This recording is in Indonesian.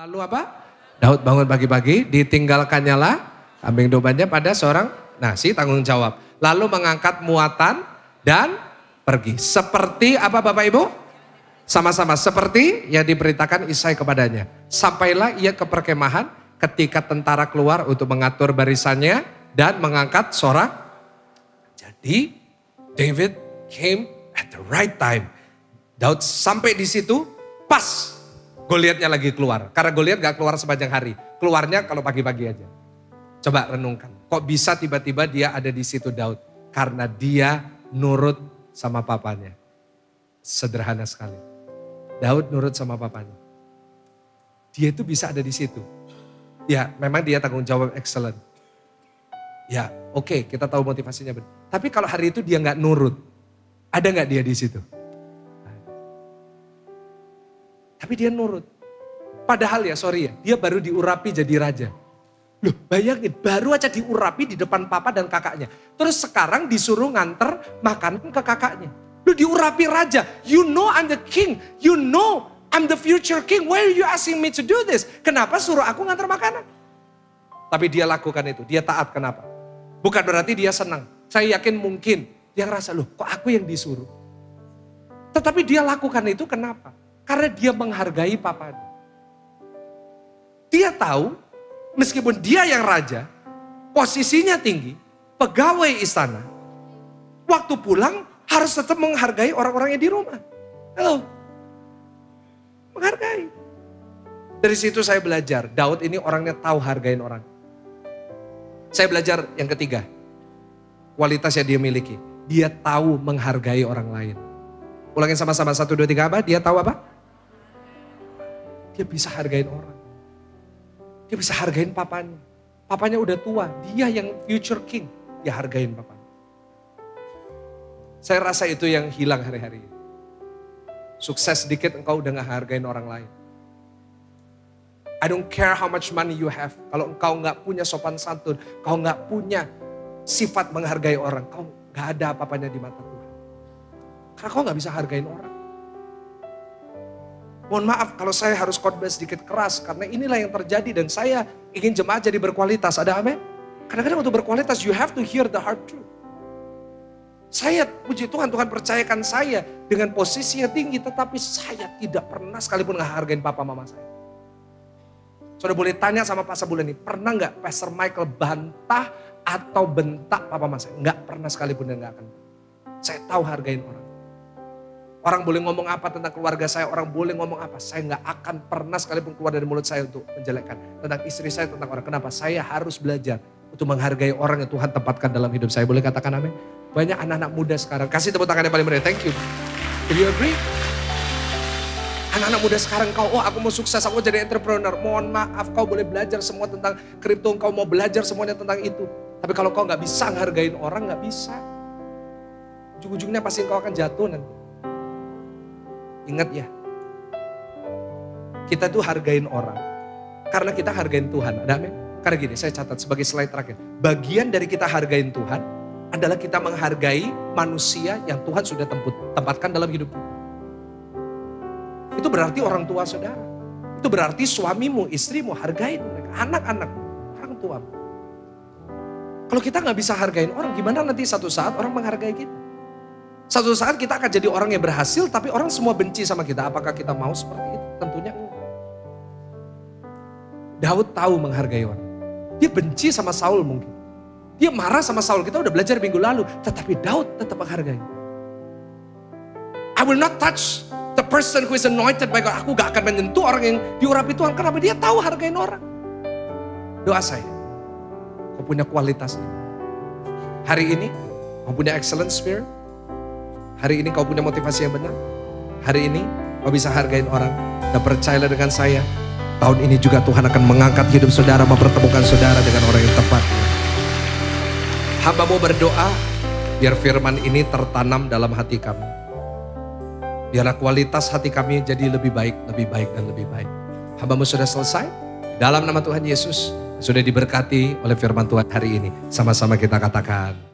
Lalu apa? Daud bangun pagi-pagi, ditinggalkannya lah kambing dombanya pada seorang nasi tanggung jawab. Lalu mengangkat muatan dan pergi. Seperti apa Bapak Ibu? Sama-sama seperti yang diberitakan Isai kepadanya. Sampailah ia ke perkemahan ketika tentara keluar untuk mengatur barisannya dan mengangkat sorak. Jadi David came at the right time. Daud sampai di situ pas Goliatnya lagi keluar. Karena Goliat gak keluar sepanjang hari. Keluarnya kalau pagi-pagi aja. Coba renungkan. Kok bisa tiba-tiba dia ada di situ Daud? Karena dia nurut sama papanya. Sederhana sekali. Daud nurut sama papanya. Dia itu bisa ada di situ. Ya memang dia tanggung jawab excellent. Ya oke, kita tahu motivasinya benar. Tapi kalau hari itu dia gak nurut. Ada gak dia di situ? Tapi dia nurut. Padahal ya sorry ya, dia baru diurapi jadi raja. Loh bayangin, baru aja diurapi di depan papa dan kakaknya. Terus sekarang disuruh nganter makanan ke kakaknya. Loh diurapi raja, you know I'm the king, you know I'm the future king. Why are you asking me to do this? Kenapa suruh aku nganter makanan? Tapi dia lakukan itu, dia taat kenapa? Bukan berarti dia senang. Saya yakin mungkin dia ngerasa loh kok aku yang disuruh. Tetapi dia lakukan itu kenapa? Karena dia menghargai papanya. Dia tahu meskipun dia yang raja, posisinya tinggi, pegawai istana. Waktu pulang harus tetap menghargai orang-orang yang di rumah. Halo. Menghargai. Dari situ saya belajar, Daud ini orangnya tahu hargain orang. Saya belajar yang ketiga, kualitas yang dia miliki. Dia tahu menghargai orang lain. Ulangin sama-sama 1, 2, 3 apa? Dia tahu apa? Dia bisa hargain orang. Dia bisa hargain papanya. Papanya udah tua, dia yang future king. Dia hargain papanya. Saya rasa itu yang hilang hari-hari ini. Sukses sedikit engkau udah gak hargain orang lain. I don't care how much money you have. Kalau engkau gak punya sopan santun, kau gak punya sifat menghargai orang, kau gak ada apa-apanya di mata Tuhan. Karena kau gak bisa hargain orang. Mohon maaf kalau saya harus khotbah sedikit keras karena inilah yang terjadi dan saya ingin jemaat jadi berkualitas. Ada amin? Kadang-kadang untuk berkualitas you have to hear the hard truth. Saya puji Tuhan, Tuhan percayakan saya dengan posisi yang tinggi tetapi saya tidak pernah sekalipun ngehargain papa mama saya. Saudara boleh tanya sama Pak Sabulani, pernah gak Pastor Michael bantah atau bentak papa mama saya? Enggak pernah sekalipun dan gak akan. Saya tahu hargain orang. Orang boleh ngomong apa tentang keluarga saya, orang boleh ngomong apa. Saya gak akan pernah sekalipun keluar dari mulut saya untuk menjelekkan. Tentang istri saya, tentang orang. Kenapa? Saya harus belajar untuk menghargai orang yang Tuhan tempatkan dalam hidup saya. Boleh katakan amin? Banyak anak-anak muda sekarang. Kasih tepuk tangan yang paling meriah. Thank you. Do you agree? Anak-anak muda sekarang kau, oh aku mau sukses, aku mau jadi entrepreneur. Mohon maaf, kau boleh belajar semua tentang kripto. Kau mau belajar semuanya tentang itu. Tapi kalau kau gak bisa ngehargain orang, gak bisa. Ujung-ujungnya pasti kau akan jatuh nanti. Ingat ya, kita tuh hargain orang karena kita hargain Tuhan. Ada amin? Karena gini, saya catat sebagai slide terakhir. Bagian dari kita hargain Tuhan adalah kita menghargai manusia yang Tuhan sudah tempatkan dalam hidup kita. Itu berarti orang tua saudara. Itu berarti suamimu, istrimu, hargain mereka. Anak-anak, orang tua. Kalau kita gak bisa hargain orang, gimana nanti satu saat orang menghargai kita? Satu saat kita akan jadi orang yang berhasil tapi orang semua benci sama kita. Apakah kita mau seperti itu? Tentunya enggak. Daud tahu menghargai orang. Dia benci sama Saul mungkin. Dia marah sama Saul. Kita udah belajar minggu lalu. Tetapi Daud tetap menghargai. I will not touch the person who is anointed by God. Aku gak akan menyentuh orang yang diurapi Tuhan. Kenapa? Dia tahu hargain orang. Doa saya. Kau punya kualitas ini. Hari ini kau punya excellent spirit. Hari ini kau punya motivasi yang benar. Hari ini kau bisa hargain orang. Dan percayalah dengan saya. Tahun ini juga Tuhan akan mengangkat hidup saudara. Mempertemukan saudara dengan orang yang tepat. Hamba-Mu berdoa. Biar firman ini tertanam dalam hati kami. Biarlah kualitas hati kami jadi lebih baik dan lebih baik. Hamba-Mu sudah selesai. Dalam nama Tuhan Yesus. Sudah diberkati oleh firman Tuhan hari ini. Sama-sama kita katakan.